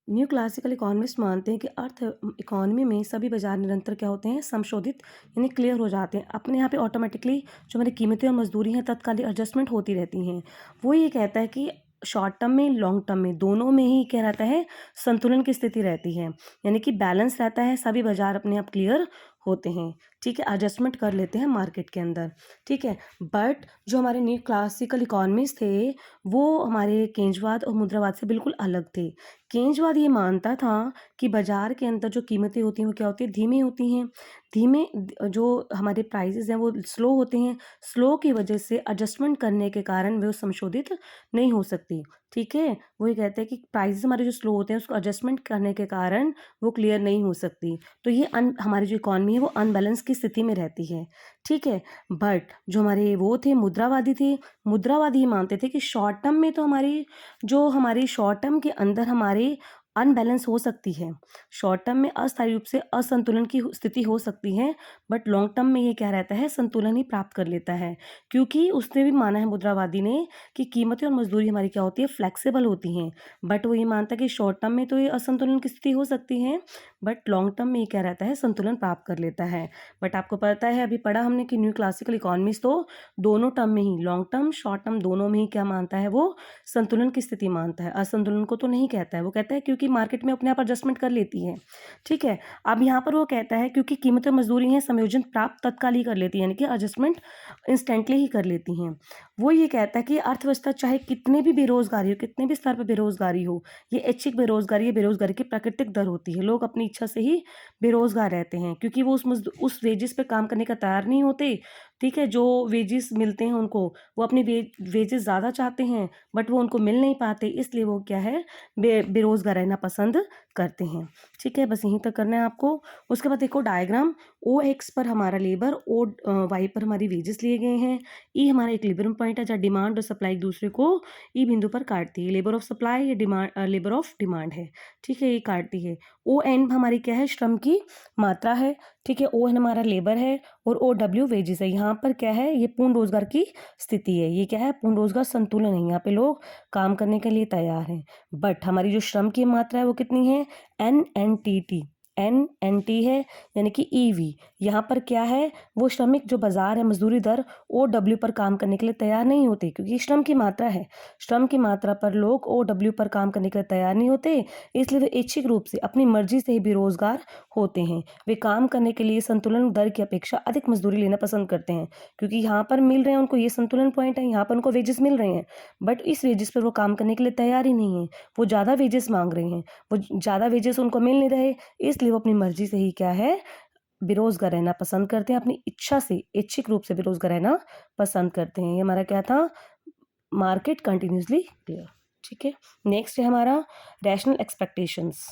New classical economist मानते हैं कि अर्थ इकोनॉमी में सभी बाजार निरंतर क्या होते हैं, संशोधित यानी क्लियर हो जाते हैं। अपने यहाँ पे ऑटोमेटिकली जो हमारी कीमतें और मजदूरी हैं तत्कालीन एडजस्टमेंट होती रहती हैं। वो ये कहता है कि शॉर्ट टर्म में, लॉन्ग टर्म में, दोनों में ही क्या रहता है, संतुलन की स्थिति रहती है, यानी कि बैलेंस रहता है, सभी बाजार अपने आप क्लियर होते हैं। ठीक है, एडजस्टमेंट कर लेते हैं मार्केट के अंदर। ठीक है, बट जो हमारे न्यू क्लासिकल इकोनॉमिस्ट थे वो हमारे केंद्रवाद और मुद्रावाद से बिल्कुल अलग थे। केंद्रवाद ये मानता था कि बाजार के अंदर जो कीमतें होती हैं वो क्या होती है, धीमी होती हैं। जो हमारे प्राइसेस हैं वो स्लो होते हैं। स्लो की वजह से एडजस्टमेंट करने के कारण वो संशोधित नहीं हो सकती। ठीक है, वो ये कहते हैं कि प्राइसेस हमारे जो स्लो होते हैं उसको एडजस्टमेंट करने के कारण वो क्लियर नहीं हो सकती। तो ये हमारी जो इकॉनमी है वो अनबैलेंस की स्थिति में रहती है। ठीक है, बट जो हमारे वो थे मुद्रावादी थे, मुद्रावादी ये मानते थे कि शॉर्ट टर्म में तो हमारी शॉर्ट टर्म के अंदर हमारी अनबैलेंस हो सकती है। शॉर्ट टर्म में अस्थायी रूप से असंतुलन की स्थिति हो सकती है, बट लॉन्ग टर्म में ये क्या रहता है, संतुलन ही प्राप्त कर लेता है। क्योंकि उसने भी माना है मुद्रावादी ने कि कीमतें और मजदूरी हमारी क्या होती है, फ्लेक्सिबल होती हैं। बट वो ये मानता है कि शॉर्ट टर्म में तो ये असंतुलन की स्थिति हो सकती है, बट लॉन्ग टर्म में ये क्या रहता है, संतुलन प्राप्त कर लेता है। बट आपको पता है, अभी पढ़ा हमने कि न्यू क्लासिकल इकोनॉमिक्स तो दोनों टर्म में ही, लॉन्ग टर्म शॉर्ट टर्म दोनों में ही क्या मानता है, वो संतुलन की स्थिति मानता है, असंतुलन को तो नहीं कहता है। वो कहता है क्योंकि मार्केट में अपने आप एडजस्टमेंट कर लेती है। ठीक है, अब यहाँ पर वो कहता है क्योंकि कीमतें मजदूरी हैं समायोजन प्राप्त तत्काल ही कर लेती है, यानी कि एडजस्टमेंट इंस्टेंटली ही कर लेती हैं। वो ये कहता है कि अर्थव्यवस्था चाहे कितने भी बेरोजगारी हो, कितने भी स्तर पर बेरोजगारी हो, ये ऐच्छिक बेरोजगारी, ये बेरोजगारी की प्राकृतिक दर होती है। लोग अपनी इच्छा से ही बेरोजगार रहते हैं क्योंकि वो उस वेजेस पे काम करने का तैयार नहीं होते। ठीक है, जो वेजेस मिलते हैं उनको, वो अपनी वेजेस ज़्यादा चाहते हैं बट वो उनको मिल नहीं पाते, इसलिए वो क्या है, बेरोजगार रहना पसंद करते हैं। ठीक है, बस यहीं तक करना है आपको। उसके बाद देखो डायग्राम, ओ एक्स पर हमारा लेबर, ओ वाई पर हमारी वेजेस लिए गए हैं। ई हमारा इक्विलिब्रियम पॉइंट है जहाँ डिमांड और सप्लाई एक दूसरे को ई बिंदु पर काटती है। लेबर ऑफ सप्लाई, ये लेबर ऑफ डिमांड है। ठीक है, ये काटती है। ओ एन हमारी क्या है, श्रम की मात्रा है। ठीक है, ओ एन हमारा लेबर है और ओ डब्ल्यू वेजेस है। यहाँ पर क्या है, ये पूर्ण रोजगार की स्थिति है। ये क्या है, पूर्ण रोजगार संतुलन है, यहाँ पे लोग काम करने के लिए तैयार हैं। बट हमारी जो श्रम की मात्रा है वो कितनी है, NNT है, यानी कि EV। यहाँ पर क्या है, वो श्रमिक जो बाजार है, मजदूरी दर OW पर काम करने के लिए तैयार नहीं होते क्योंकि श्रम की मात्रा है। श्रम की मात्रा पर लोग OW पर काम करने के लिए तैयार नहीं होते, इसलिए वे ऐच्छिक रूप से अपनी मर्जी से ही बेरोजगार होते हैं। वे काम करने के लिए संतुलन दर की अपेक्षा अधिक मजदूरी लेना पसंद करते हैं क्योंकि यहाँ पर मिल रहे हैं उनको, ये संतुलन पॉइंट है, यहाँ पर उनको वेजेस मिल रहे हैं, बट इस वेजेस पर वो काम करने के लिए तैयार ही नहीं है। वो ज़्यादा वेजेस मांग रहे हैं, वो ज़्यादा वेजेस उनको मिल नहीं रहे, इसलिए वो अपनी मर्जी से ही क्या है, बेरोजगार रहना पसंद करते हैं। अपनी इच्छा से, ऐच्छिक रूप से बेरोजगार रहना पसंद करते हैं। ये हमारा क्या था, मार्केट कंटिन्यूसली क्लियर। ठीक है, नेक्स्ट है हमारा रैशनल एक्सपेक्टेशंस।